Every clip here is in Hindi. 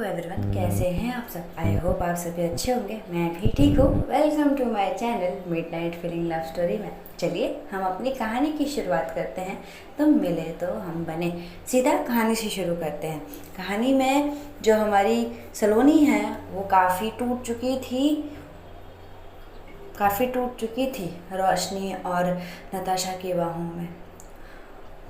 एवरीवन, कैसे हैं आप सब। आई होप आप सभी अच्छे होंगे। मैं भी ठीक हूँ। Welcome to my channel midnight feeling love story में। चलिए हम अपनी कहानी की शुरुआत करते हैं। तुम मिले तो हम बने। सीधा कहानी से शुरू करते हैं। कहानी में जो हमारी सलोनी है वो काफ़ी टूट चुकी थी रोशनी और नताशा की बाहों में।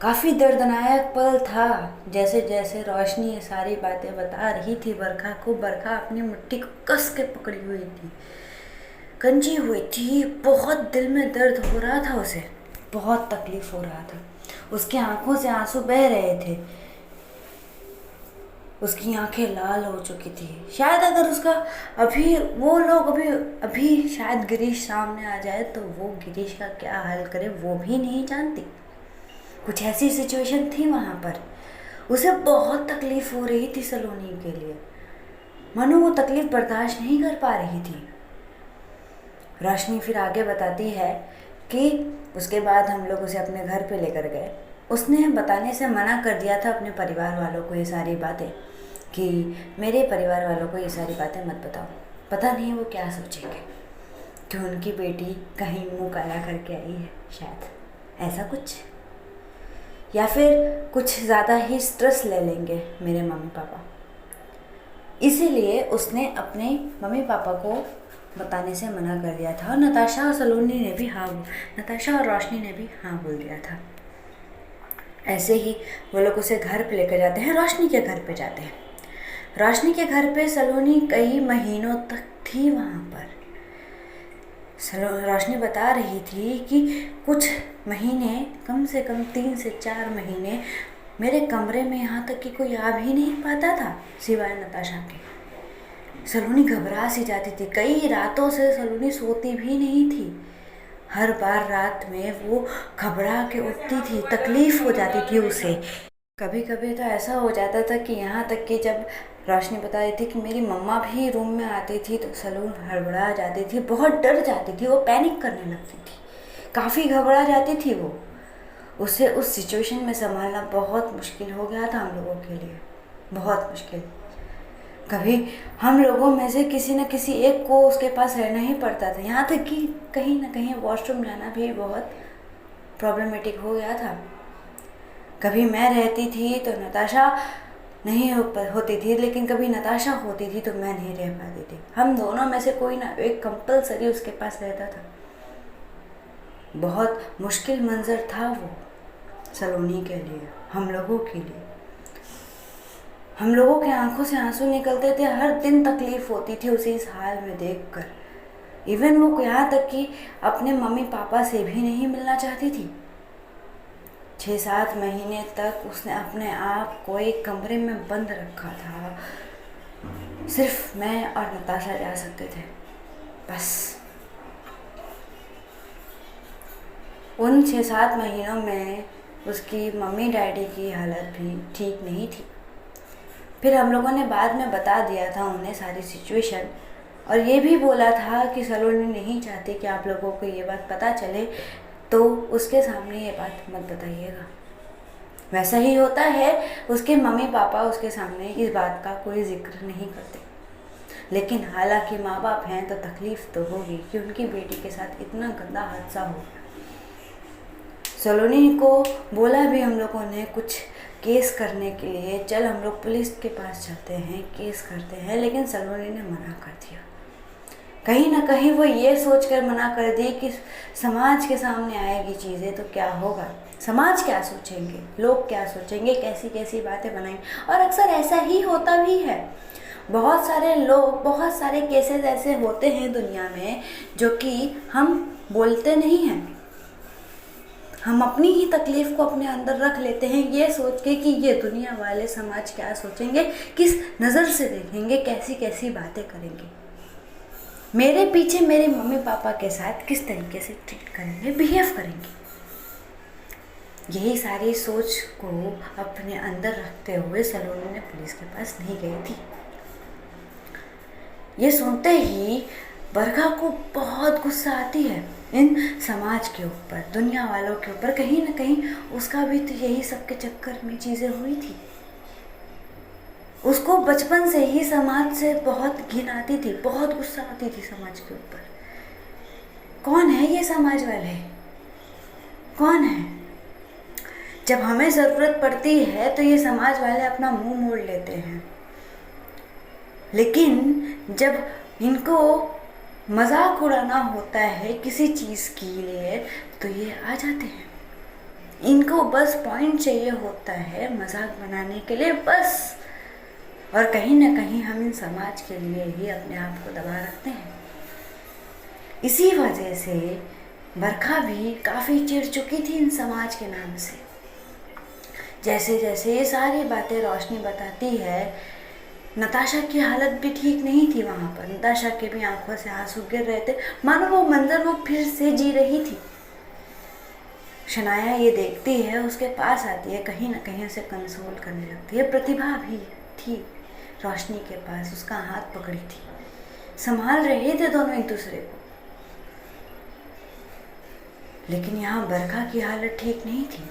काफ़ी दर्दनायक पल था। जैसे जैसे रोशनी ये सारी बातें बता रही थी बरखा अपनी मुट्ठी को कस के पकड़ी हुई थी, कंजी हुई थी। बहुत दिल में दर्द हो रहा था उसे, बहुत तकलीफ हो रहा था। उसकी आंखों से आंसू बह रहे थे, उसकी आंखें लाल हो चुकी थी। शायद अगर उसका अभी शायद गिरीश सामने आ जाए तो वो गिरीश का क्या हाल करे वो भी नहीं जानती। कुछ ऐसी सिचुएशन थी वहाँ पर। उसे बहुत तकलीफ़ हो रही थी सलोनी के लिए। मनु वो तकलीफ़ बर्दाश्त नहीं कर पा रही थी। रोशनी फिर आगे बताती है कि उसके बाद हम लोग उसे अपने घर पे लेकर गए। उसने बताने से मना कर दिया था अपने परिवार वालों को ये सारी बातें, कि मेरे परिवार वालों को ये सारी बातें मत बताओ। पता नहीं वो क्या सोचेंगे कि उनकी बेटी कहीं मुँह काला करके आई है, शायद ऐसा कुछ, या फिर कुछ ज़्यादा ही स्ट्रेस ले लेंगे मेरे मम्मी पापा। इसीलिए उसने अपने मम्मी पापा को बताने से मना कर दिया था। और नताशा और रोशनी ने भी हाँ बोल दिया था। ऐसे ही वो लोग उसे घर पे लेकर जाते हैं। रोशनी के घर पे जाते हैं। रोशनी के घर पे सलोनी कई महीनों तक थी वहाँ पर। रोशनी बता रही थी कि कुछ महीने, कम से कम 3 से 4 महीने मेरे कमरे में यहाँ तक कि कोई आ भी नहीं पाता था सिवाय नताशा के। सलोनी घबरा सी जाती थी। कई रातों से सलोनी सोती भी नहीं थी। हर बार रात में वो घबरा के उठती थी, तकलीफ हो जाती थी उसे। कभी कभी तो ऐसा हो जाता था कि यहाँ तक कि जब रोशनी बता रही थी कि मेरी मम्मा भी रूम में आती थी तो सलोन हड़बड़ा जाती थी, बहुत डर जाती थी, वो पैनिक करने लगती थी, काफ़ी घबरा जाती थी वो। उसे उस सिचुएशन में संभालना बहुत मुश्किल हो गया था हम लोगों के लिए, बहुत मुश्किल। कभी हम लोगों में से किसी न किसी एक को उसके पास रहना ही पड़ता था। यहाँ तक कि कहीं ना कहीं वॉशरूम जाना भी बहुत प्रॉब्लमेटिक हो गया था। कभी मैं रहती थी तो नताशा नहीं होती थी, लेकिन कभी नताशा होती थी तो मैं नहीं रह पाती थी। हम दोनों में से कोई ना एक कंपलसरी उसके पास रहता था। बहुत मुश्किल मंजर था वो सलोनी के लिए, हम लोगों के लिए। हम लोगों के आंखों से आंसू निकलते थे। हर दिन तकलीफ होती थी उसे इस हाल में देखकर। इवन वो यहाँ तक कि अपने मम्मी पापा से भी नहीं मिलना चाहती थी। 6-7 महीने तक उसने अपने आप को एक कमरे में बंद रखा था। सिर्फ मैं और नताशा जा सकते थे, बस। उन 6-7 महीनों में उसकी मम्मी डैडी की हालत भी ठीक नहीं थी। फिर हम लोगों ने बाद में बता दिया था उन्हें सारी सिचुएशन, और ये भी बोला था कि सलोनी नहीं चाहती कि आप लोगों को ये बात पता चले, तो उसके सामने ये बात मत बताइएगा। वैसा ही होता है, उसके मम्मी पापा उसके सामने इस बात का कोई जिक्र नहीं करते। लेकिन हालांकि माँ बाप हैं तो तकलीफ़ तो होगी कि उनकी बेटी के साथ इतना गंदा हादसा हो गया। सलोनी को बोला भी हम लोगों ने कुछ केस करने के लिए, चल हम लोग पुलिस के पास चलते हैं, केस करते हैं, लेकिन सलोनी ने मना कर दिया। कहीं ना कहीं वो ये सोचकर मना कर दी कि समाज के सामने आएगी चीज़ें तो क्या होगा, समाज क्या सोचेंगे, लोग क्या सोचेंगे, कैसी कैसी बातें बनाएंगे। और अक्सर ऐसा ही होता भी है। बहुत सारे केसेस ऐसे होते हैं दुनिया में जो कि हम बोलते नहीं हैं। हम अपनी ही तकलीफ़ को अपने अंदर रख लेते हैं, ये सोच के कि ये दुनिया वाले, समाज क्या सोचेंगे, किस नज़र से देखेंगे, कैसी कैसी बातें करेंगे, मेरे पीछे मेरे मम्मी पापा के साथ किस तरीके से ट्रीट करेंगे, बिहेव करेंगे। यही सारी सोच को अपने अंदर रखते हुए सलोनी ने पुलिस के पास नहीं गई थी। ये सुनते ही बरखा को बहुत गुस्सा आती है इन समाज के ऊपर, दुनिया वालों के ऊपर। कहीं ना कहीं उसका भी तो यही सब के चक्कर में चीज़ें हुई थी। उसको बचपन से ही समाज से बहुत घिन आती थी, बहुत गुस्सा आती थी समाज के ऊपर। कौन है ये समाज वाले, कौन है? जब हमें ज़रूरत पड़ती है तो ये समाज वाले अपना मुंह मोड़ लेते हैं, लेकिन जब इनको मजाक उड़ाना होता है किसी चीज़ के लिए तो ये आ जाते हैं। इनको बस पॉइंट चाहिए होता है मजाक बनाने के लिए बस। और कहीं ना कहीं हम इन समाज के लिए ही अपने आप को दबा रखते हैं। इसी वजह से बरखा भी काफ़ी चिढ़ चुकी थी इन समाज के नाम से। जैसे जैसे ये सारी बातें रोशनी बताती है, नताशा की हालत भी ठीक नहीं थी वहाँ पर। नताशा के भी आंखों से आंसू गिर रहे थे, मानो वो मंजर वो फिर से जी रही थी। शनाया ये देखती है, उसके पास आती है, कहीं ना कहीं उसे कंसोल करने लगती है। प्रतिभा भी थी रोशनी के पास, उसका हाथ पकड़ी थी, संभाल रहे थे दोनों एक दूसरे को। लेकिन यहाँ बरखा की हालत ठीक नहीं थी।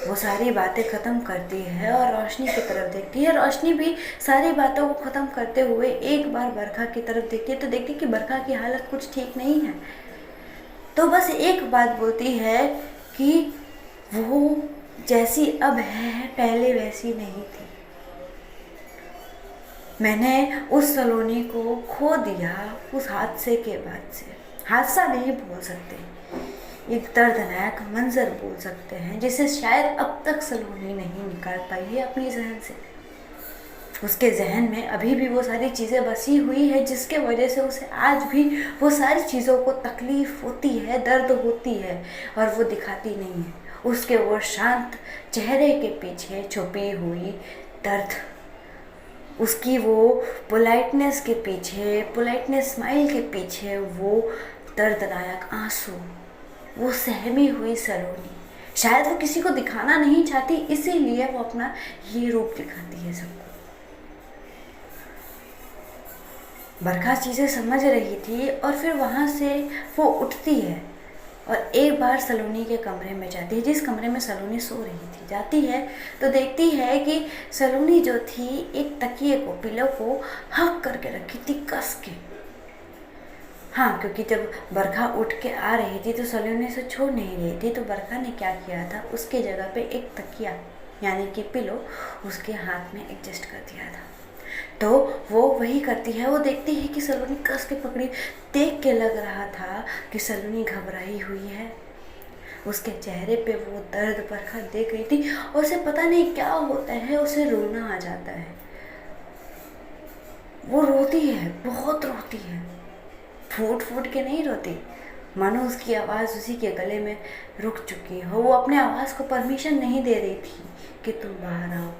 वो सारी बातें ख़त्म करती है और रोशनी की तरफ देखती है। रोशनी भी सारी बातों को ख़त्म करते हुए एक बार बरखा की तरफ देखती है तो देखती है कि बरखा की हालत कुछ ठीक नहीं है। तो बस एक बात बोलती है कि वो जैसी अब है पहले वैसी नहीं थी। मैंने उस सलोनी को खो दिया उस हादसे के बाद से। हादसा नहीं बोल सकते, एक दर्दनाक मंजर बोल सकते हैं जिसे शायद अब तक सलोनी नहीं निकाल पाई है अपनी जहन से। उसके जहन में अभी भी वो सारी चीज़ें बसी हुई है जिसके वजह से उसे आज भी वो सारी चीज़ों को तकलीफ़ होती है, दर्द होती है और वो दिखाती नहीं है। उसके वो शांत चेहरे के पीछे छुपी हुई दर्द, उसकी वो पोलाइटनेस के पीछे, पोलाइटनेस स्माइल के पीछे वो दर्दनाक आंसू, वो सहमी हुई सलोनी। शायद वो किसी को दिखाना नहीं चाहती, इसीलिए वो अपना ये रूप दिखाती है सबको। बरखा चीज़ें समझ रही थी और फिर वहाँ से वो उठती है और एक बार सलोनी के कमरे में जाती है, जिस कमरे में सलोनी सो रही थी। जाती है तो देखती है कि सलोनी जो थी एक तकिए को, पिलो को हक करके रखी थी कस के। हाँ, क्योंकि जब बरखा उठ के आ रही थी तो सलोनी से छोड़ नहीं रही थी, तो बरखा ने क्या किया था, उसके जगह पे एक तकिया यानी कि पिलो उसके हाथ में एडजस्ट कर दिया था। तो वो वही करती है, वो देखती है कि सलोनी कस के पकड़ी। देख के लग रहा था कि सलोनी घबराई हुई है, उसके चेहरे पे वो दर्द बरखा देख रही थी और उसे पता नहीं क्या होता है, उसे रोना आ जाता है। वो रोती है, बहुत रोती है, फूट फूट के नहीं रोती, मानो उसकी आवाज़ उसी के गले में रुक चुकी हो। वो अपने आवाज़ को परमिशन नहीं दे रही थी कि तुम बाहर आओ।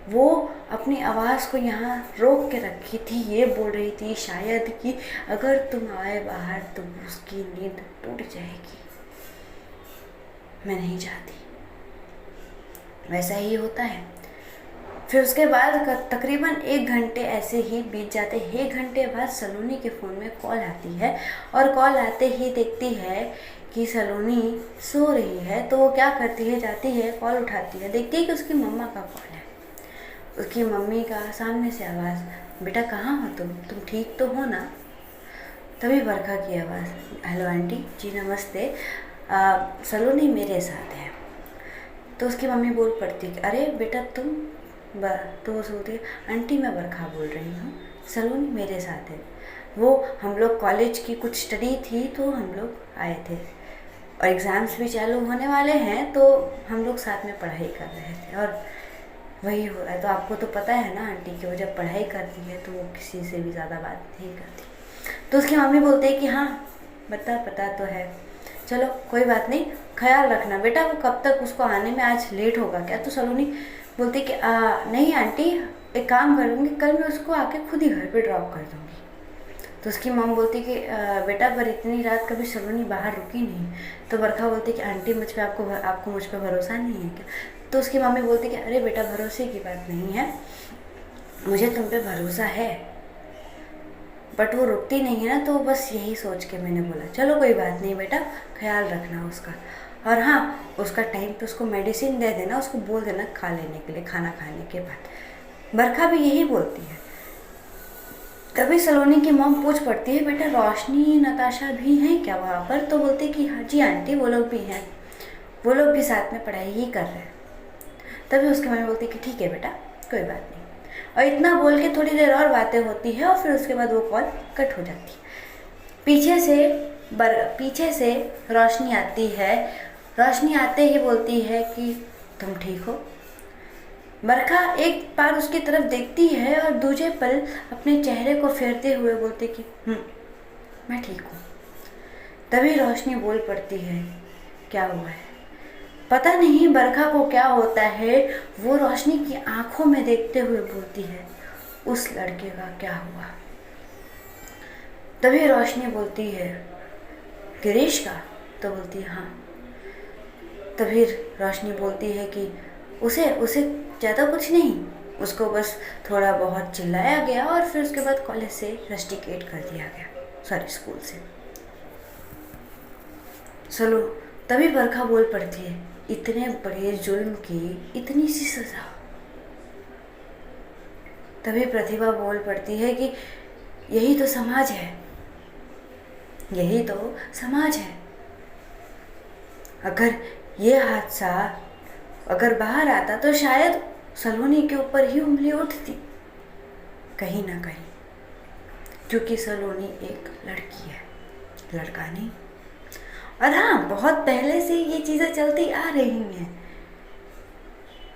वो अपनी आवाज़ को यहाँ रोक के रखी थी, ये बोल रही थी शायद कि अगर तुम आए बाहर तो उसकी नींद टूट जाएगी। मैं नहीं चाहती। वैसा ही होता है। फिर उसके बाद तकरीबन 1 घंटे ऐसे ही बीत जाते। 1 घंटे बाद सलोनी के फ़ोन में कॉल आती है और कॉल आते ही देखती है कि सलोनी सो रही है। तो वो क्या करती है, जाती है, कॉल उठाती है, देखती है कि उसकी मम्मा का कॉल है। उसकी मम्मी का सामने से आवाज़, बेटा कहाँ हो तुम ठीक तो हो ना? तभी बरखा की आवाज़, हेलो आंटी जी नमस्ते, सलोनी मेरे साथ है। तो उसकी मम्मी बोल पड़ती कि अरे बेटा तुम, तो वो सोचती है आंटी मैं बरखा बोल रही हूँ, सलोनी मेरे साथ है। वो हम लोग कॉलेज की कुछ स्टडी थी तो हम लोग आए थे और एग्ज़ाम्स भी चालू होने वाले हैं तो हम लोग साथ में पढ़ाई कर रहे थे और वही हो रहा है। तो आपको तो पता है ना आंटी कि वो जब पढ़ाई करती है तो वो किसी से भी ज़्यादा बात नहीं करती। तो उसकी मम्मी बोलते हैं कि हाँ पता तो है, चलो कोई बात नहीं, ख्याल रखना बेटा। वो कब तक, उसको आने में आज लेट होगा क्या? तो सलोनी बोलती कि नहीं आंटी, एक काम करूँगी, कल मैं उसको आके खुद ही घर पे ड्रॉप कर दूँगी। तो उसकी मम बोलती कि बेटा पर इतनी रात कभी सलोनी बाहर रुकी नहीं। तो बरखा बोलती कि आंटी मुझ पे आपको मुझ पे भरोसा नहीं है क्या? तो उसकी मम्मी बोलती कि अरे बेटा भरोसे की बात नहीं है, मुझे तुम पे भरोसा है, बट वो रुकती नहीं है ना, तो बस यही सोच के मैंने बोला चलो कोई बात नहीं बेटा, ख्याल रखना उसका। और हाँ, उसका टाइम पे उसको मेडिसिन दे देना, उसको बोल देना खा लेने के लिए, खाना खाने के बाद। बरखा भी यही बोलती है। तभी सलोनी की मॉम पूछ पड़ती है, बेटा रोशनी नताशा भी हैं क्या वहाँ पर? तो बोलती कि हाँ जी आंटी, वो लोग भी हैं, वो लोग भी साथ में पढ़ाई ही कर रहे हैं। तभी उसकी मम्मी बोलती कि ठीक है बेटा, कोई बात नहीं। और इतना बोल के थोड़ी देर और बातें होती है और फिर उसके बाद वो कॉल कट हो जाती है। पीछे से रोशनी आती है। रोशनी आते ही बोलती है कि तुम ठीक हो? बरखा एक बार उसकी तरफ देखती है और दूसरे पल अपने चेहरे को फेरते हुए बोलती कि मैं ठीक हूँ। तभी रोशनी बोल पड़ती है, क्या हुआ है? पता नहीं बरखा को क्या होता है, वो रोशनी की आंखों में देखते हुए बोलती है, उस लड़के का क्या हुआ? तभी रोशनी बोलती है, गिरीश का? तो बोलती है हाँ। तभी रोशनी बोलती है कि उसे ज़्यादा कुछ नहीं, उसको बस थोड़ा बहुत चिल्लाया गया और फिर उसके बाद कॉलेज से रस्टिकेट कर दिया गया, सॉरी स्कूल से। चलो, तभी बरखा बोल पड़ती है, इतने बड़े जुल्म की इतनी सी सज़ा। तभी प्रतिभा बोल पड़ती है कि यही तो समाज है, यही तो समाज है। अगर ये हादसा अगर बाहर आता तो शायद सलोनी के ऊपर ही उंगली उठती, कहीं ना कहीं, क्योंकि सलोनी एक लड़की है, लड़का नहीं। और हाँ, बहुत पहले से ये चीज़ें चलती आ रही हैं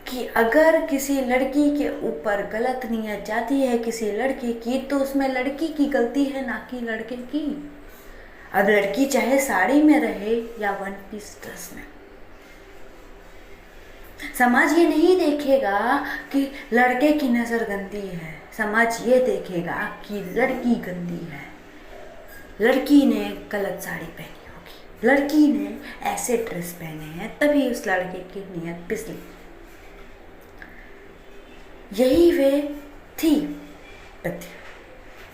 कि अगर किसी लड़की के ऊपर गलत नीयत जाती है किसी लड़के की, तो उसमें लड़की की गलती है, ना कि लड़के की। अब लड़की चाहे साड़ी में रहे या वन पीस ड्रेस में, समाज ये नहीं देखेगा कि लड़के की नज़र गंदी है, समाज ये देखेगा कि लड़की गंदी है, लड़की ने गलत साड़ी पहनी होगी, लड़की ने ऐसे ड्रेस पहने हैं, तभी उस लड़के की नीयत पिसली। यही वे थी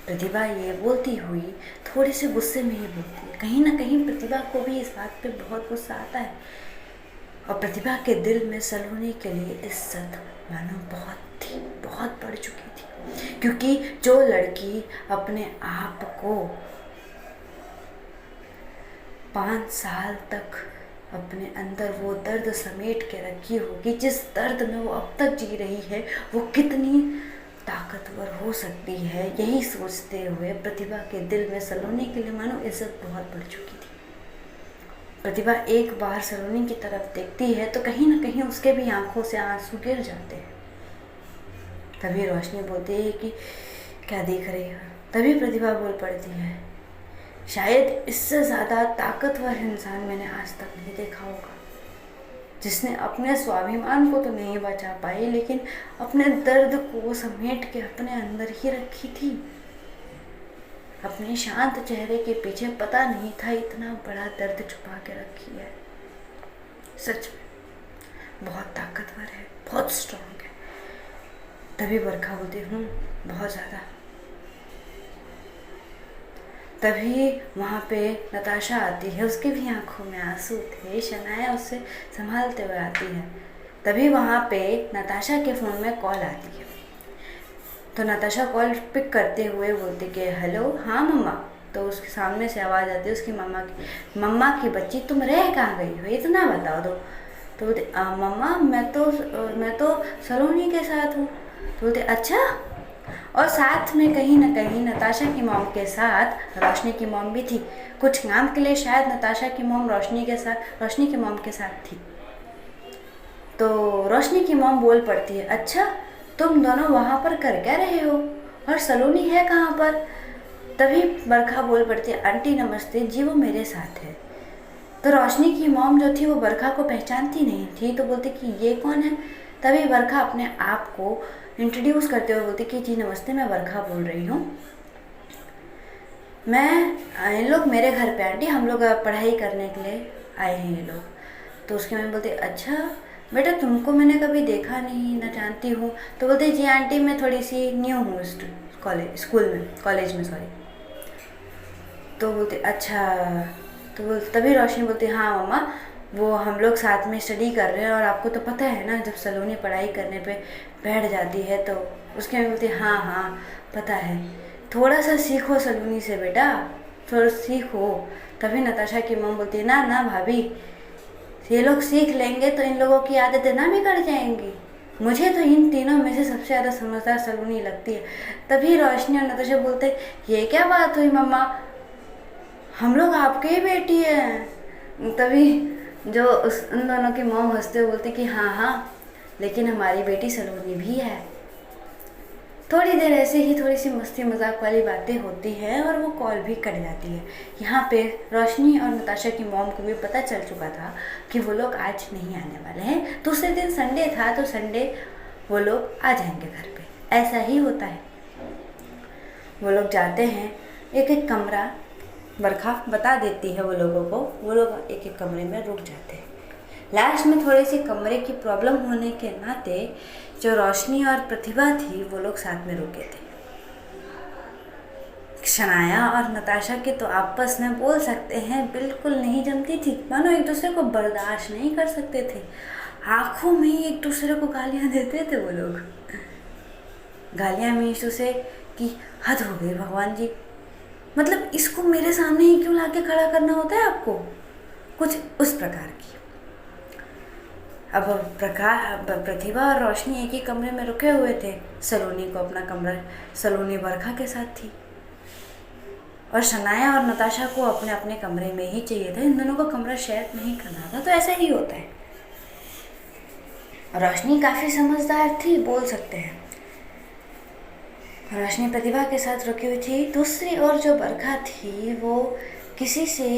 प्रतिभा ये बोलती हुई थोड़े से गुस्से में ही बोलती है। कहीं ना कहीं प्रतिभा को भी इस बात पे बहुत गुस्सा आता है और प्रतिभा के दिल में सलोनी के लिए इज्जत मानो बहुत बढ़ चुकी थी, क्योंकि जो लड़की अपने आप को 5 साल तक अपने अंदर वो दर्द समेट के रखी होगी, जिस दर्द में वो अब तक जी रही है, वो कितनी ताकतवर हो सकती है, यही सोचते हुए प्रतिभा के दिल में सलोनी के लिए मानो इज्जत बहुत बढ़ चुकी थी। प्रतिभा एक बार सलोनी की तरफ देखती है तो कहीं ना कहीं उसके भी आंखों से आंसू गिर जाते हैं। तभी रोशनी बोलती है कि क्या देख रही हो? तभी प्रतिभा बोल पड़ती है, शायद इससे ज़्यादा ताकतवर इंसान मैंने आज तक नहीं देखा होगा, जिसने अपने स्वाभिमान को तो नहीं बचा पाई, लेकिन अपने दर्द को समेट के अपने अंदर ही रखी थी। अपने शांत चेहरे के पीछे पता नहीं था इतना बड़ा दर्द छुपा के रखी है। सच में बहुत ताकतवर है, बहुत स्ट्रॉन्ग है। तभी बरखा बोलती हूँ, बहुत ज़्यादा। तभी वहाँ पे नताशा आती है, उसके भी आंखों में आंसू थे। शनाया उससे संभालते हुए आती है। तभी वहाँ पे नताशा के फ़ोन में कॉल आती है, तो नताशा कॉल पिक करते हुए बोलती कि हेलो, हाँ मम्मा। तो उसके सामने से आवाज़ आती है उसकी मम्मा की बच्ची, तुम रह कहाँ गई हो, इतना बता दो। तो बोलते मम्मा मैं तो सलोनी के साथ हूँ। तो बोलते अच्छा। और साथ में कहीं ना कहीं नताशा की मॉम के साथ रोशनी की मॉम भी थी। कुछ काम के लिए शायद नताशा की मॉम रोशनी की मॉम के साथ थी। तो रोशनी की मॉम बोल पड़ती है, अच्छा तुम दोनों वहाँ पर कर क्या रहे हो, और सलोनी है कहाँ पर? तभी बरखा बोल पड़ती है, आंटी नमस्ते जी, वो मेरे साथ है। तो रोशनी की मॉम जो थी वो बरखा को पहचानती नहीं थी, तो बोलती कि ये कौन है। तभी बरखा अपने आप को इंट्रोड्यूस करते हुए बोलती कि जी नमस्ते, मैं बरखा बोल रही हूँ, इन लोग मेरे घर पे आंटी, हम लोग पढ़ाई करने के लिए आए हैं ये लोग। तो उसकी मम्मी बोलती अच्छा बेटा, तुमको मैंने कभी देखा नहीं, ना जानती हूँ। तो बोलते जी आंटी, मैं थोड़ी सी न्यू हूँ कॉलेज में सॉरी। तो बोलते अच्छा। तो तभी रोशनी बोलती हाँ मम्मा, वो हम लोग साथ में स्टडी कर रहे हैं और आपको तो पता है ना, जब सलोनी पढ़ाई करने पे बैठ जाती है तो उसके में बोलती है हाँ हाँ पता है, थोड़ा सा सीखो सलोनी से बेटा, थोड़ा सीखो। तभी नताशा की मम्मी बोलती है ना ना भाभी, ये लोग सीख लेंगे तो इन लोगों की आदतें ना बिगड़ जाएंगी। मुझे तो इन तीनों में से सबसे ज़्यादा समझदार सलोनी लगती है। तभी रोशनी और नताशा बोलते ये क्या बात हुई मम्मा, हम लोग आपके ही बेटी हैं। तभी जो उन दोनों की मॉम हंसते हुए बोलती कि हाँ हाँ लेकिन हमारी बेटी सलोनी भी है। थोड़ी देर ऐसे ही थोड़ी सी मस्ती मजाक वाली बातें होती हैं और वो कॉल भी कट जाती है। यहाँ पे रोशनी और नताशा की मॉम को भी पता चल चुका था कि वो लोग आज नहीं आने वाले हैं। दूसरे दिन संडे था तो संडे वो लोग आ जाएंगे घर पे। ऐसा ही होता है। वो लोग जाते हैं, एक एक कमरा बरखा बता देती है वो लोगों को, वो लोग एक एक कमरे में रुक जाते हैं। लास्ट में थोड़ी सी कमरे की प्रॉब्लम होने के नाते जो रोशनी और प्रतिभा थी वो लोग साथ में रुके थे। शनाया और नताशा के तो आपस में बोल सकते हैं बिल्कुल नहीं जमती थी, मानो एक दूसरे को बर्दाश्त नहीं कर सकते थे। आंखों में ही एक दूसरे को गालियां देते थे वो लोग। गालियां मीशू से कि हद हो गई भगवान जी, मतलब इसको मेरे सामने ही क्यों लाके खड़ा करना होता है आपको, कुछ उस प्रकार की। अब प्रतिभा और रोशनी एक ही कमरे में रुके हुए थे। सलोनी को अपना कमरा, सलोनी बरखा के साथ थी और शनाया और नताशा को अपने अपने कमरे में ही चाहिए था। इन दोनों को कमरा शेयर नहीं करना था, तो ऐसा ही होता है। रोशनी काफ़ी समझदार थी, बोल सकते हैं। रोशनी प्रतिभा के साथ रुकी हुई थी। दूसरी ओर जो बरखा थी वो किसी से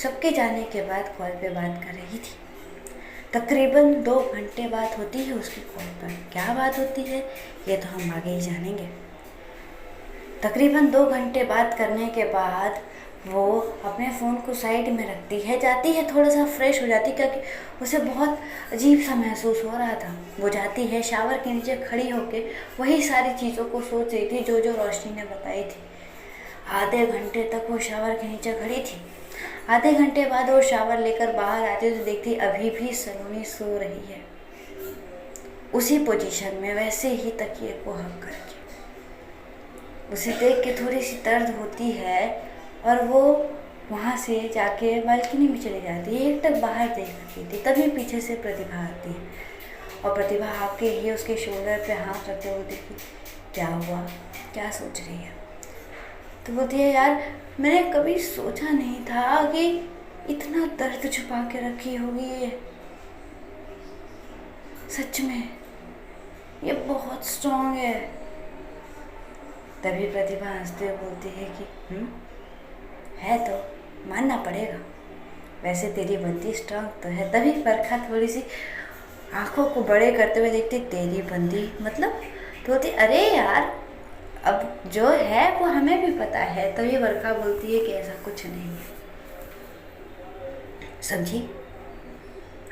सबके जाने के बाद कॉल पे बात कर रही थी। तकरीबन 2 घंटे बात होती है उसकी कॉल पर। क्या बात होती है ये तो हम आगे ही जानेंगे। तकरीबन 2 घंटे बात करने के बाद वो अपने फ़ोन को साइड में रखती है, जाती है थोड़ा सा फ्रेश हो जाती, क्योंकि उसे बहुत अजीब सा महसूस हो रहा था। वो जाती है शावर के नीचे खड़ी होके वही सारी चीज़ों को सोच रही थी जो जो रोशनी ने बताई थी। आधे घंटे तक वो शावर के नीचे खड़ी थी। आधे घंटे बाद वो शावर लेकर बाहर आती तो देखती अभी भी सलोनी सो रही है, उसी पोजीशन में, वैसे ही तकिए को हक करके। उसे देख के थोड़ी सी दर्द होती है और वो वहाँ से जाके बालकनी में चली जाती है। एक तक बाहर देख रही थी, तभी पीछे से प्रतिभा आती है और प्रतिभा आके ही उसके शोल्डर पे हाथ रखते हुए देखी क्या हुआ, क्या सोच रही है। तो बोलती है यार मैंने कभी सोचा नहीं था कि इतना दर्द छुपा के रखी होगी ये, सच में ये बहुत स्ट्रॉन्ग है। तभी प्रतिभा हंसते हुए बोलती है कि है तो मानना पड़ेगा, वैसे तेरी बंदी स्ट्रॉन्ग तो है। तभी बरखा थोड़ी सी आंखों को बड़े करते हुए देखती तेरी बंदी मतलब, तो बोलती अरे यार अब जो है वो हमें भी पता है। तभी बरखा बोलती है कि ऐसा कुछ नहीं है, समझी,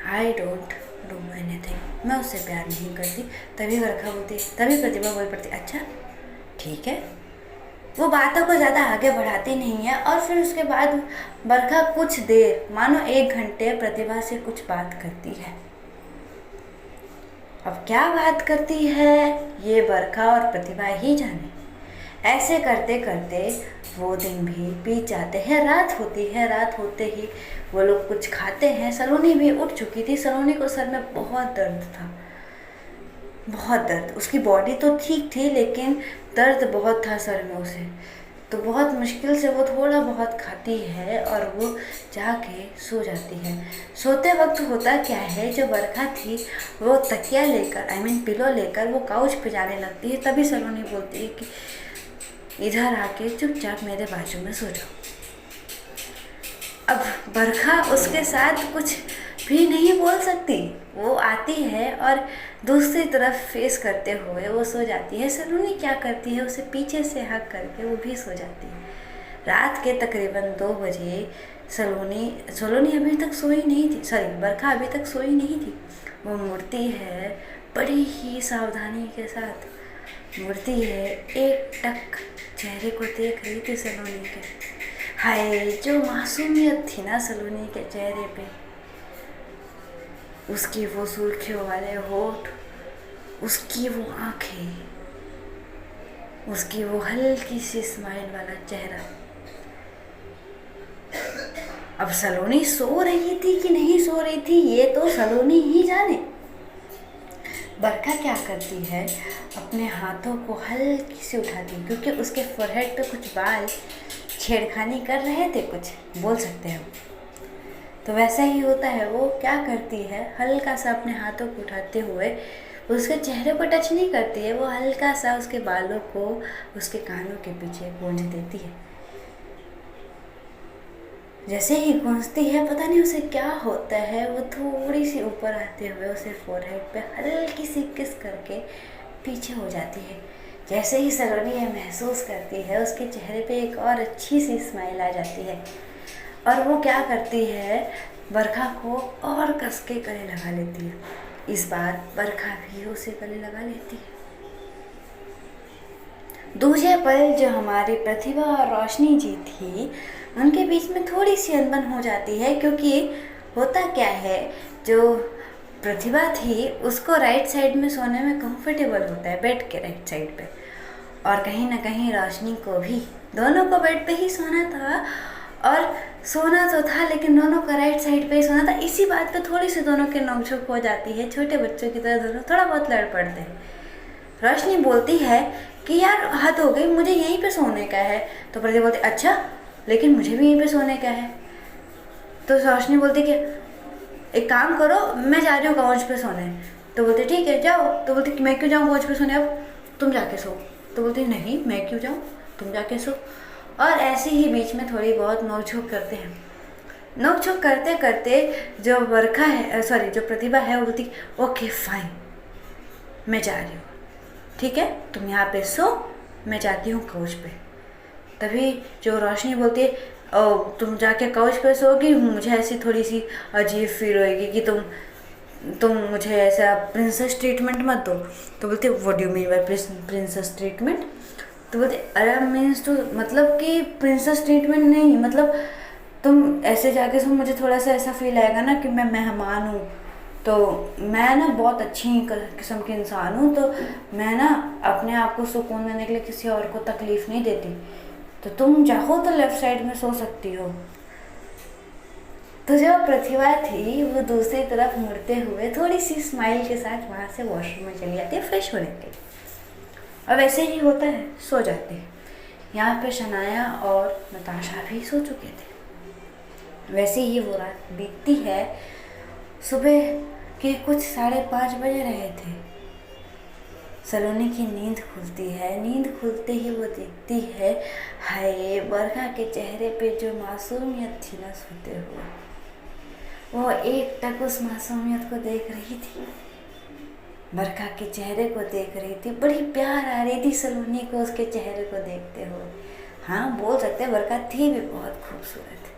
आई डोंट डू एनीथिंग, मैं उससे प्यार नहीं करती। तभी बरखा बोलती, तभी प्रतिभा बोल पड़ती अच्छा ठीक है। वो बातों को ज़्यादा आगे बढ़ाती नहीं है और फिर उसके बाद बरखा कुछ देर, मानो 1 घंटे प्रतिभा से कुछ बात करती है। अब क्या बात करती है ये बरखा और प्रतिभा ही जाने। ऐसे करते करते वो दिन भी बीत जाते हैं। रात होती है, रात होते ही वो लोग कुछ खाते हैं। सलोनी भी उठ चुकी थी। सलोनी को सर में बहुत दर्द था, बहुत दर्द। उसकी बॉडी तो ठीक थी लेकिन दर्द बहुत था सर में उसे, तो बहुत मुश्किल से वो थोड़ा बहुत खाती है और वो जाके सो जाती है। सोते वक्त होता क्या है, जो बरखा थी वो तकिया लेकर पिलो लेकर वो काउच पे जाने लगती है। तभी सलोनी बोलती है कि इधर आके चुपचाप मेरे बाजू में सो जाओ। अब बरखा उसके साथ कुछ भी नहीं बोल सकती, वो आती है और दूसरी तरफ फेस करते हुए वो सो जाती है। सलोनी क्या करती है, उसे पीछे से हक करके वो भी सो जाती है। रात के तकरीबन 2 बजे सलोनी अभी तक सोई नहीं थी, बरखा अभी तक सोई नहीं थी। वो मुड़ती है, बड़ी ही सावधानी के साथ मुड़ती है, एक टक चेहरे को देख रही थी सलोनी के। हाय जो मासूमियत थी ना सलोनी के चेहरे पे, उसकी वो सुर्खियों वाले होठ, उसकी वो आँखें, उसकी वो हल्की सी स्माइल वाला चेहरा। अब सलोनी सो रही थी कि नहीं सो रही थी ये तो सलोनी ही जाने। बरखा क्या करती है, अपने हाथों को हल्की से उठाती है, क्योंकि उसके फोरहेड पे कुछ बाल छेड़खानी कर रहे थे, कुछ बोल सकते हो। तो वैसा ही होता है, वो क्या करती है, हल्का सा अपने हाथों को उठाते हुए उसके चेहरे को टच नहीं करती है, वो हल्का सा उसके बालों को उसके कानों के पीछे गूंज देती है। जैसे ही गूंजती है, पता नहीं उसे क्या होता है, वो थोड़ी सी ऊपर आते हुए उसे फोरहेड पे हल्की सी किस करके पीछे हो जाती है। जैसे ही सलोनी ये महसूस करती है, उसके चेहरे पे एक और अच्छी सी स्माइल आ जाती है, और वो क्या करती है, बरखा को और कस के गले लगा लेती है। इस बार बरखा भी उसे गले लगा लेती है। दूसरे पल जो हमारी प्रतिभा और रोशनी जी थी, उनके बीच में थोड़ी सी अनबन हो जाती है, क्योंकि होता क्या है, जो प्रतिभा थी उसको राइट साइड में सोने में कंफर्टेबल होता है, बेड के राइट साइड पे, और कहीं ना कहीं रोशनी को भी, दोनों को बेड पे ही सोना था, और सोना तो था लेकिन दोनों का राइट साइड पे ही सोना था। इसी बात पे थोड़ी सी दोनों की नोकझोंक हो जाती है, छोटे बच्चों की तरह दोनों थोड़ा बहुत लड़ पड़ते हैं। रोशनी बोलती है कि यार हद हो गई, मुझे यहीं पे सोने का है। तो प्रतिभा बोलती अच्छा, लेकिन मुझे भी यहीं पे सोने का है। तो रोशनी बोलती कि एक काम करो, मैं जा रही हूँ काउच पे सोने। तो बोलते ठीक है जाओ। तो बोलती मैं क्यों जाऊँ काउच पे सोने, अब तुम जाके सो। तो बोलती नहीं मैं क्यों जाऊँ, तुम जाके सो। और ऐसे ही बीच में थोड़ी बहुत नोकझोंक करते हैं। नोकझोंक करते करते जो बरखा है, सॉरी जो प्रतिभा है, वो बोलती ओके फाइन, मैं जा रही हूँ, ठीक है तुम यहाँ पे सो, मैं जाती हूँ काउच पे। तभी जो रोशनी बोलती है ओ तुम जाके काउच पे सोगी, मुझे ऐसी थोड़ी सी अजीब फील होएगी कि तुम मुझे ऐसा प्रिंसेस ट्रीटमेंट मत दो। तो बोलते what do you mean by princess treatment. तो बोलते अरे मीन्स तो मतलब कि प्रिंसेस ट्रीटमेंट नहीं, मतलब तुम ऐसे जाके सो, मुझे थोड़ा सा ऐसा फील आएगा ना कि मैं मेहमान हूँ, तो मैं ना बहुत अच्छी किस्म की इंसान हूँ, तो मैं ना अपने आप को सुकून देने के लिए किसी और को तकलीफ़ नहीं देती, तो तुम चाहो तो लेफ़्ट साइड में सो सकती हो। तो जो प्रतिभा थी वो दूसरी तरफ मुड़ते हुए थोड़ी सी स्माइल के साथ वहाँ से वॉशरूम में चली जाती है फ्रेश होने के लिए, और वैसे ही होता है, सो जाते हैं। यहाँ पे शनाया और नताशा भी सो चुके थे। वैसे ही वो रात बीतती है। सुबह के कुछ 5:30 बजे रहे थे। सलोनी की नींद खुलती है। नींद खुलते ही वो देखती है, हाय बरखा के चेहरे पे जो मासूमियत थी ना सोते हुए, वो एक टक उस मासूमियत को देख रही थी, बरखा के चेहरे को देख रही थी। बड़ी प्यार आ रही थी सलोनी को उसके चेहरे को देखते हुए। हाँ बोल सकते हैं बरखा थी भी बहुत खूबसूरत।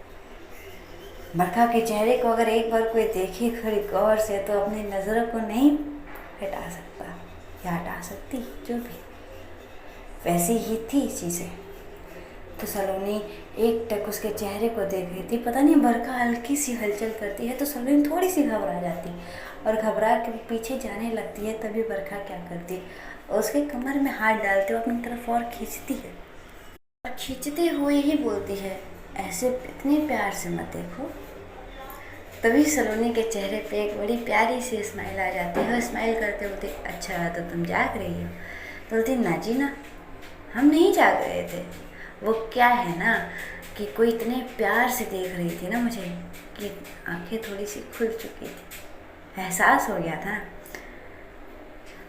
बरखा के चेहरे को अगर एक बार कोई देखे थोड़ी गौर से, तो अपनी नज़रों को नहीं हटा सकता या हटा सकती, जो भी वैसी ही थी चीज़ें। तो सलोनी एक टक उसके चेहरे को देख रही थी। पता नहीं बरखा हल्की सी हलचल करती है तो सलोनी थोड़ी सी घबरा जाती और घबरा के पीछे जाने लगती है। तभी बरखा क्या करती है, उसके कमर में हाथ डालते हुए अपनी तरफ और खींचती है, और खींचते हुए ही बोलती है ऐसे इतने प्यार से मत देखो। तभी सलोनी के चेहरे पे एक बड़ी प्यारी सी स्माइल आ जाती है। स्माइल करते बोलती अच्छा तो तुम जाग रही हो। तो बोलती ना जी ना, हम नहीं जाग रहे थे। वो क्या है ना कि कोई इतने प्यार से देख रही थी ना मुझे कि आंखें थोड़ी सी खुल चुकी थी, एहसास हो गया था।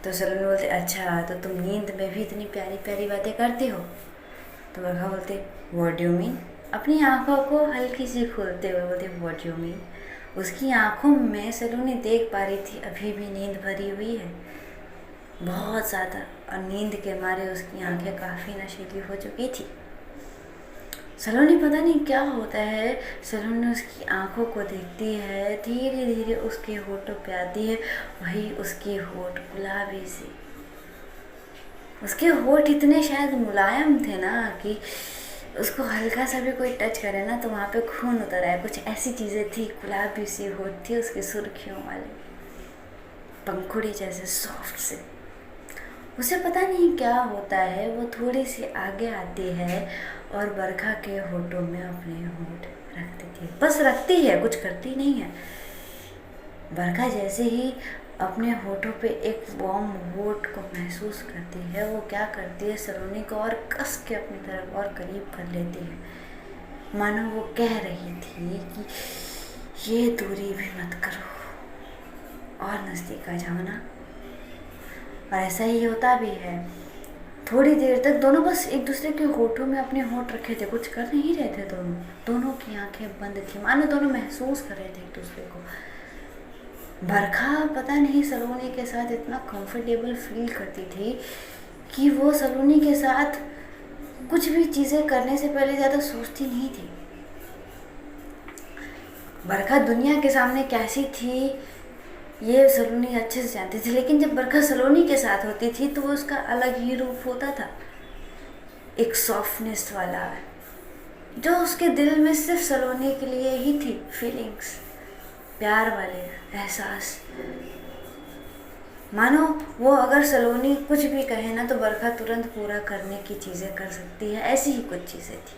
तो सलोनी बोलते अच्छा तो तुम नींद में भी इतनी प्यारी प्यारी बातें करती हो। तो बरखा बोलते व्हाट डू यू मीन, अपनी आंखों को हल्की सी खोलते हुए बोलते व्हाट डू यू मीन। उसकी आंखों में सलोनी देख पा रही थी अभी भी नींद भरी हुई है बहुत ज़्यादा, और नींद के मारे उसकी आंखें काफ़ी नशीली हो चुकी थी। सलोनी पता नहीं क्या होता है, सलोनी उसकी आंखों को देखती है, धीरे धीरे उसके होठों पे आती है। वही उसके होठ गुलाबी से, उसके होठ इतने शायद मुलायम थे ना कि उसको हल्का सा भी कोई टच करे ना तो वहाँ पे खून उतर आए। कुछ ऐसी चीज़ें थी, गुलाबी सी होठ थी उसकी सुर्खियों वाले। पंखुड़ी जैसे सॉफ्ट से। उसे पता नहीं क्या होता है, वो थोड़ी सी आगे आती है और बरखा के होठों में अपने होठ रख देती है। बस रखती है, कुछ करती नहीं है। बरखा जैसे ही अपने होठों पे एक वार्म होठ को महसूस करती है, वो क्या करती है, सलोनी को और कस के अपनी तरफ और करीब कर लेती है, मानो वो कह रही थी कि ये दूरी भी मत करो और नज़दीक आ जाओ ना। और ऐसा ही होता भी है। थोड़ी देर तक दोनों बस एक दूसरे के होठों में अपने होठ रखे थे, कुछ कर नहीं रहे थे। दोनों की आंखें बंद थी, मानो दोनों महसूस कर रहे थे एक दूसरे को। बरखा पता नहीं सलोनी के साथ इतना कंफर्टेबल फील करती थी कि वो सलोनी के साथ कुछ भी चीज़ें करने से पहले ज़्यादा सोचती नहीं थी। बरखा दुनिया के सामने कैसी थी ये सलोनी अच्छे से जानती थी, लेकिन जब बरखा सलोनी के साथ होती थी तो वो उसका अलग ही रूप होता था, एक सॉफ्टनेस वाला, जो उसके दिल में सिर्फ सलोनी के लिए ही थी। फीलिंग्स, प्यार वाले एहसास, मानो वो अगर सलोनी कुछ भी कहे ना तो बरखा तुरंत पूरा करने की चीज़ें कर सकती है, ऐसी ही कुछ चीज़ें थी।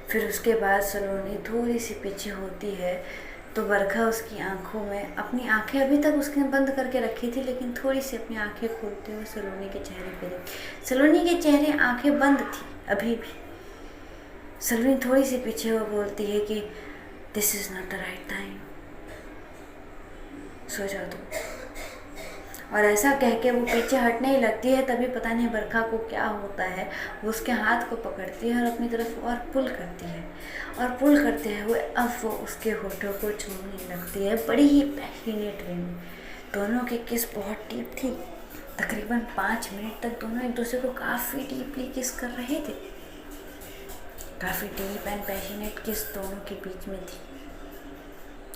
फिर उसके बाद सलोनी थोड़ी सी पीछे होती है तो बरखा उसकी आंखों में, अपनी आंखें अभी तक उसने बंद करके रखी थी, लेकिन थोड़ी सी अपनी आंखें खोलते हुए सलोनी के चेहरे पे देखी। सलोनी के चेहरे आंखें बंद थी अभी भी। सलोनी थोड़ी सी पीछे वो बोलती है कि this is not the right time, सो जाओ तुम। और ऐसा कह के वो पीछे हटने ही लगती है। तभी पता नहीं बरखा को क्या होता है, वो उसके हाथ को पकड़ती है और अपनी तरफ और पुल करती है, और पुल करते हुए अब वो उसके होठों को छूने लगती है बड़ी ही पैशनेट वे में। दोनों की किस बहुत डीप थी, तकरीबन 5 मिनट तक दोनों एक दूसरे को काफ़ी डीपली किस कर रहे थे। काफ़ी डीप एंड पैशनेट किस दोनों के बीच में थी।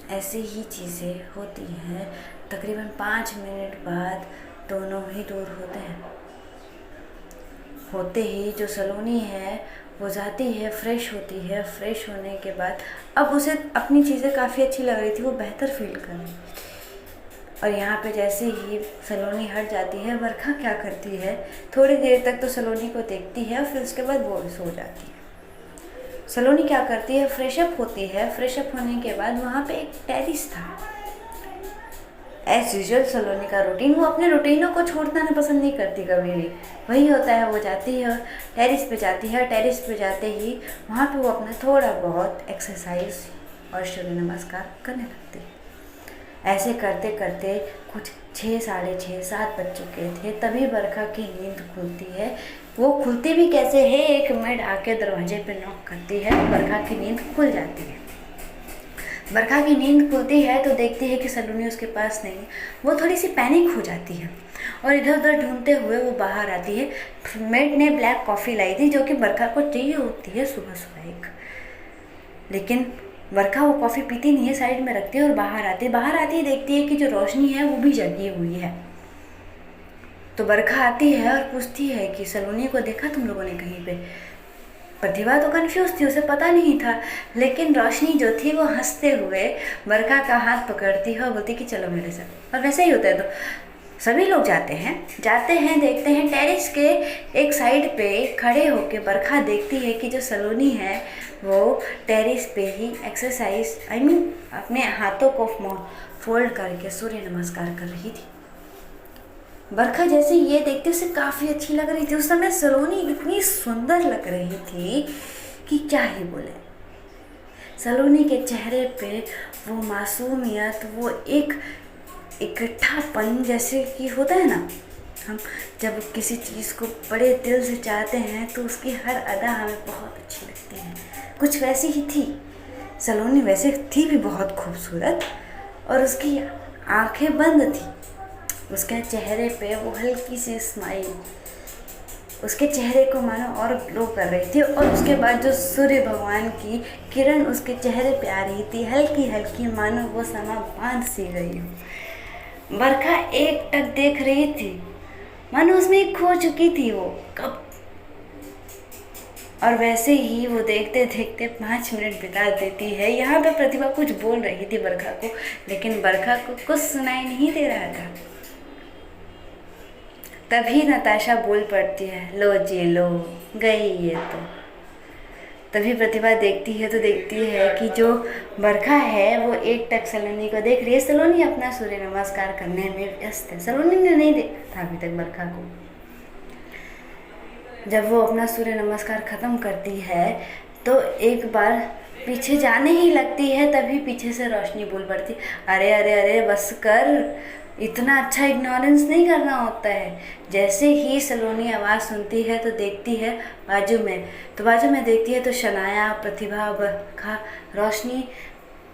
ऐसी ही चीज़ें होती हैं। तकरीबन 5 मिनट बाद दोनों ही दूर होते हैं। होते ही जो सलोनी है वो जाती है, फ्रेश होती है। फ्रेश होने के बाद अब उसे अपनी चीज़ें काफ़ी अच्छी लग रही थी, वो बेहतर फील कर रही थी। और यहाँ पे जैसे ही सलोनी हट जाती है, बरखा क्या करती है, थोड़ी देर तक तो सलोनी को देखती है और फिर उसके बाद वो सो जाती है। सलोनी क्या करती है, फ्रेशअप होती है। फ्रेशअप होने के बाद वहाँ पे एक टेरिस था। एज यूजुअल सलोनी का रूटीन, वो अपने रूटीनों को छोड़ना पसंद नहीं करती कभी भी। वही होता है, वो जाती है टेरिस पे जाती है। टेरिस पे जाते ही वहाँ पे वो अपना थोड़ा बहुत एक्सरसाइज और सूर्य नमस्कार करने लगती है। ऐसे करते करते कुछ 6, साढ़े 6, 7 बज चुके थे। तभी बरखा की नींद खुलती है। वो खुलती भी कैसे है, एक मेड आके दरवाजे पे नॉक करती है, बरखा की नींद खुल जाती है। बरखा की नींद खुलती है तो देखती है कि सलोनी उसके पास नहीं। वो थोड़ी सी पैनिक हो जाती है और इधर उधर ढूंढते हुए वो बाहर आती है। मेड ने ब्लैक कॉफ़ी लाई थी जो कि बरखा को चाहिए होती है सुबह सुबह एक, लेकिन बरखा वो कॉफ़ी पीती नहीं है, साइड में रखती है और बाहर आती है देखती है कि जो रोशनी है वो भी जगी हुई है। तो बरखा आती है और पूछती है कि सलोनी को देखा तुम लोगों ने कहीं पे? प्रतिभा तो कंफ्यूज थी, उसे पता नहीं था, लेकिन रोशनी जो थी वो हंसते हुए बरखा का हाथ पकड़ती है और बोलती कि चलो मेरे साथ। और वैसे ही होता है, तो सभी लोग जाते हैं देखते हैं टेरिस के एक साइड पे खड़े होके बरखा देखती है कि जो सलोनी है वो टेरिस पे ही एक्सरसाइज अपने हाथों को फोल्ड करके सूर्य नमस्कार कर रही थी। बरखा जैसे ये देखते उसे काफ़ी अच्छी लग रही थी। उस समय सलोनी इतनी सुंदर लग रही थी कि क्या ही बोले। सलोनी के चेहरे पे वो मासूमियत, वो एक इकट्ठापन जैसे कि होता है ना, हम जब किसी चीज़ को बड़े दिल से चाहते हैं तो उसकी हर अदा हमें बहुत अच्छी लगती है, कुछ वैसी ही थी सलोनी। वैसे थी भी बहुत खूबसूरत और उसकी आंखें बंद थी। उसके चेहरे पे वो हल्की सी स्माइल उसके चेहरे को मानो और ग्लो कर रही थी। और उसके बाद जो सूर्य भगवान की किरण उसके चेहरे पे आ रही थी, हल्की हल्की, मानो वो समा बांध सी गई हो। बरखा एक टक देख रही थी, मानो उसमें खो चुकी थी वो। कब और वैसे ही वो देखते देखते 5 मिनट बिता देती है। यहाँ पे प्रतिभा कुछ बोल रही थी बरखा को, लेकिन बरखा को कुछ सुनाई नहीं दे रहा था। तभी नताशा बोल पड़ती है, लो जी लो, गई ये तो। तभी प्रतिभा देखती है तो देखती है कि जो बरखा है वो एकटक सलोनी को देख रही है। सलोनी अपना सूर्य नमस्कार करने में व्यस्त है। सलोनी ने नहीं देखा था अभी तक बरखा को। जब वो अपना सूर्य नमस्कार ख़त्म करती है तो एक बार पीछे जाने ही लगती है, तभी पीछे से रोशनी बोल पड़ती, अरे अरे अरे बस कर, इतना अच्छा इग्नोरेंस नहीं करना होता है। जैसे ही सलोनी आवाज़ सुनती है तो देखती है बाजू में देखती है तो शनाया, प्रतिभा, बरखा, रोशनी,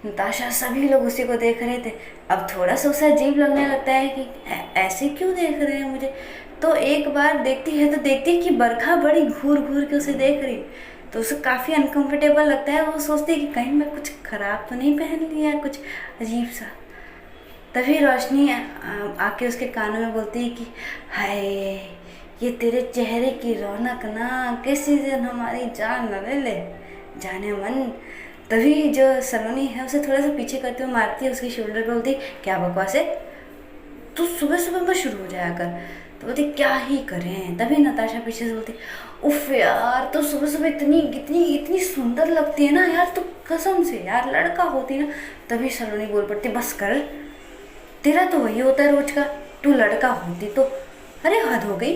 नताशा सभी लोग उसी को देख रहे थे। अब थोड़ा सा उसे अजीब लगने लगता है कि ऐसे क्यों देख रहे हैं मुझे। तो एक बार देखती है तो देखती है कि बरखा बड़ी घूर घूर के उसे देख रही, तो उसे काफ़ी अनकंफर्टेबल लगता है। वो सोचती है कि कहीं मैं कुछ ख़राब तो नहीं पहन लिया, कुछ अजीब सा। तभी रोशनी आके उसके कानों में बोलती है कि हाय, ये तेरे चेहरे की रौनक ना किसी दिन हमारी जान न ले ले, जाने मन। तभी जो सलोनी है उसे थोड़ा सा पीछे करते हुए मारती है उसकी शोल्डर पे, बोलती क्या बकवास है, तू सुबह सुबह बस शुरू हो जाया कर। तो बोलती क्या ही करें। तभी नताशा पीछे से बोलती, उफ यार, तो सुबह सुबह इतनी इतनी इतनी सुंदर लगती है ना यार, तो कसम से यार लड़का होती ना। तभी सलोनी बोल पड़ती, बस कर, तेरा तो वही होता है रोज का, तू लड़का होती तो, अरे हद हो गई।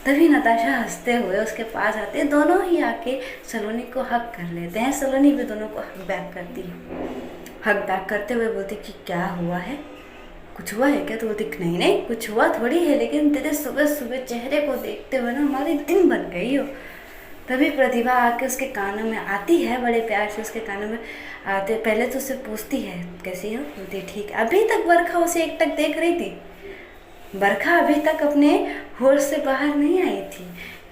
तभी नताशा हंसते हुए उसके पास आते, दोनों ही आके सलोनी को हक कर लेते हैं। सलोनी भी दोनों को हक बैक करती है। हक बैक करते हुए बोलती कि क्या हुआ है, कुछ हुआ है क्या। तो बोलती नहीं नहीं कुछ हुआ थोड़ी है, लेकिन तेरे सुबह सुबह चेहरे को देखते हुए ना हमारी दिन बन गई हो। तभी प्रतिभा आके उसके कानों में आती है, बड़े प्यार से उसके कानों में आते पहले तो उससे पूछती है कैसी हो। बोलती ठीक। अभी तक बरखा उसे एकटक देख रही थी। बरखा अभी तक अपने होश से बाहर नहीं आई थी।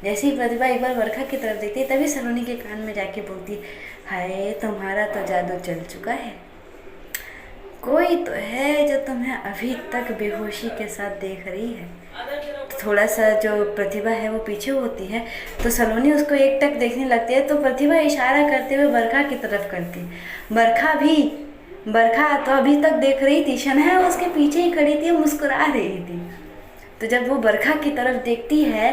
जैसे ही प्रतिभा एक बार बरखा की तरफ देखती है तभी सलोनी के कान में जाके बोलती, हाय तुम्हारा तो जादू चल चुका है, कोई तो है जो तुम्हें अभी तक बेहोशी के साथ देख रही है। थोड़ा सा जो प्रतिभा है वो पीछे होती है तो सलोनी उसको एकटक देखने लगती है। तो प्रतिभा इशारा करते हुए बरखा की तरफ करती है। बरखा तो अभी तक देख रही थी, शनाया उसके पीछे ही खड़ी थी, मुस्कुरा रही थी। तो जब वो बरखा की तरफ देखती है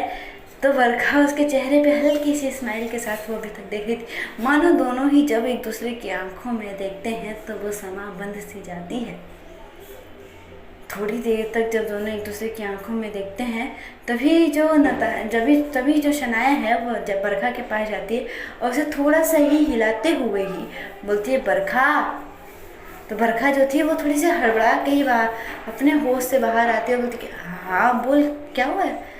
तो बरखा उसके चेहरे पे हल्की सी स्माइल के साथ वो अभी तक देख रही थी। मानो दोनों ही जब एक दूसरे की आंखों में देखते हैं तो वो समा बंद सी जाती है। थोड़ी देर तक जब दोनों एक दूसरे की आंखों में देखते हैं तभी जो शनाया है वो जब बरखा के पास जाती है और उसे थोड़ा सा ही हिलाते हुए ही बोलती है बरखा। तो बरखा जो थी वो थोड़ी सी हड़बड़ा के ही अपने होश से बाहर आती है, बोलती कि हाँ बोल क्या हुआ है।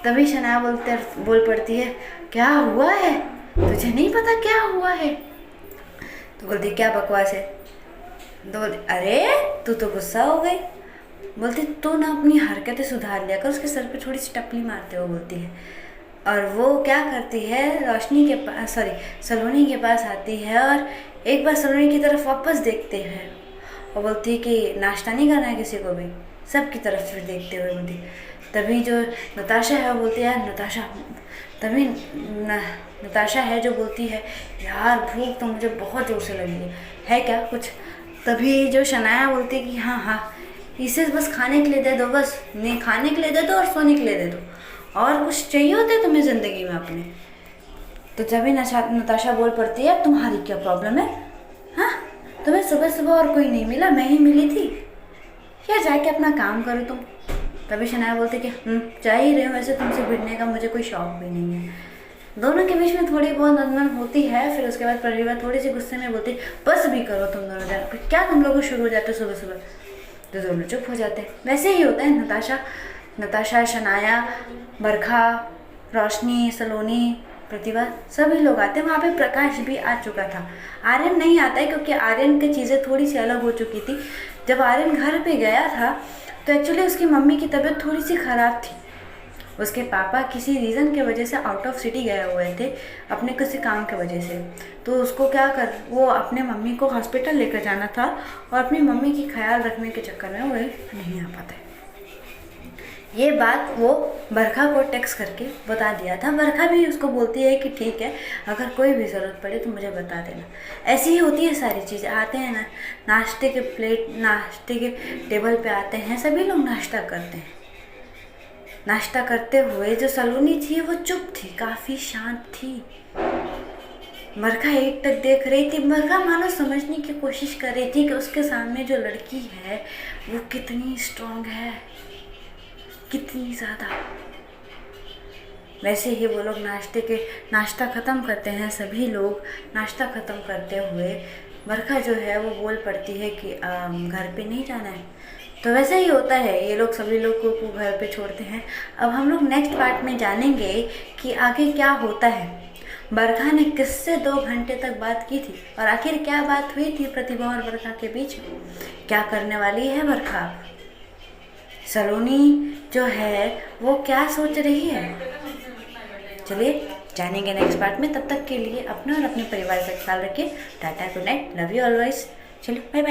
तभी शनाया बोल पड़ती है क्या हुआ है, तुझे नहीं पता क्या हुआ है। तो बोलती क्या बकवास है। तो बोलती अरे तू तो गुस्सा हो गई। बोलती तू ना अपनी हरकतें सुधार लिया कर। उसके सर पे थोड़ी सी टपली मारते हुए बोलती है। और वो क्या करती है, सलोनी के पास आती है और एक बार सलोनी की तरफ वापस देखते हैं और बोलती है कि नाश्ता नहीं करना है किसी को भी, सब की तरफ फिर देखते हुए बोलती। तभी जो नताशा है वो बोलती है नताशा है जो बोलती है यार भूख तो मुझे बहुत जोर से लगी है क्या कुछ। तभी जो शनाया बोलती है कि हाँ इसे बस खाने के लिए दे दो, बस नहीं खाने के लिए दे दो और सोने के लिए दे दो, और कुछ चाहिए होता है तुम्हें ज़िंदगी में अपने। तो जब भी नताशा बोल पड़ती है तुम्हारी क्या प्रॉब्लम है, हाँ तुम्हें सुबह सुबह और कोई नहीं मिला, मैं ही मिली थी, या जाके अपना काम करो तुम। तभी शनाया बोलती कि जा ही रहे हो, वैसे तुमसे भिड़ने का मुझे कोई शौक भी नहीं है। दोनों के बीच में थोड़ी बहुत अनबन होती है। फिर उसके बाद प्रतिभा थोड़ी सी गुस्से में बोलती बस भी करो तुम दोनों जाकर, क्या तुम लोग शुरू हो जाते सुबह सुबह। तो दोनों चुप हो जाते हैं। वैसे ही होता है नताशा, शनाया, बरखा, रोशनी, सलोनी, प्रतिभा सभी लोग आते हैं। वहाँ पे प्रकाश भी आ चुका था। आर्यन नहीं आता है क्योंकि आर्यन की चीज़ें थोड़ी सी अलग हो चुकी थी। जब आर्यन घर पे गया था तो एक्चुअली उसकी मम्मी की तबीयत थोड़ी सी ख़राब थी। उसके पापा किसी रीज़न के वजह से आउट ऑफ सिटी गए हुए थे अपने किसी काम के वजह से। तो उसको वो अपने मम्मी को हॉस्पिटल लेकर जाना था और अपनी मम्मी की ख्याल रखने के चक्कर में वो नहीं आ पाते। ये बात वो बरखा को टेक्स्ट करके बता दिया था। बरखा भी उसको बोलती है कि ठीक है, अगर कोई भी ज़रूरत पड़े तो मुझे बता देना। ऐसी ही होती है सारी चीज़ें। आते हैं ना, नाश्ते के टेबल पे आते हैं, सभी लोग नाश्ता करते हैं। नाश्ता करते हुए जो सलोनी थी वो चुप थी, काफ़ी शांत थी। बरखा एक टक देख रही थी। बरखा मानो समझने की कोशिश कर रही थी कि उसके सामने जो लड़की है वो कितनी स्ट्रांग है, कितनी ज़्यादा। वैसे ही वो लोग नाश्ता ख़त्म करते हैं। सभी लोग नाश्ता ख़त्म करते हुए बरखा जो है वो बोल पड़ती है कि घर पे नहीं जाना है। तो वैसे ही होता है, ये लोग सभी लोग को घर पे छोड़ते हैं। अब हम लोग नेक्स्ट पार्ट में जानेंगे कि आगे क्या होता है। बरखा ने किससे 2 घंटे तक बात की थी और आखिर क्या बात हुई थी प्रतिभा और बरखा के बीच में। क्या करने वाली है बरखा, सलोनी जो है वो क्या सोच रही है, चलिए जानेंगे नेक्स्ट पार्ट में। तब तक के लिए अपना और अपने परिवार का ख्याल रखिए। Tata, good night, love you always. चलिए बाय बाय।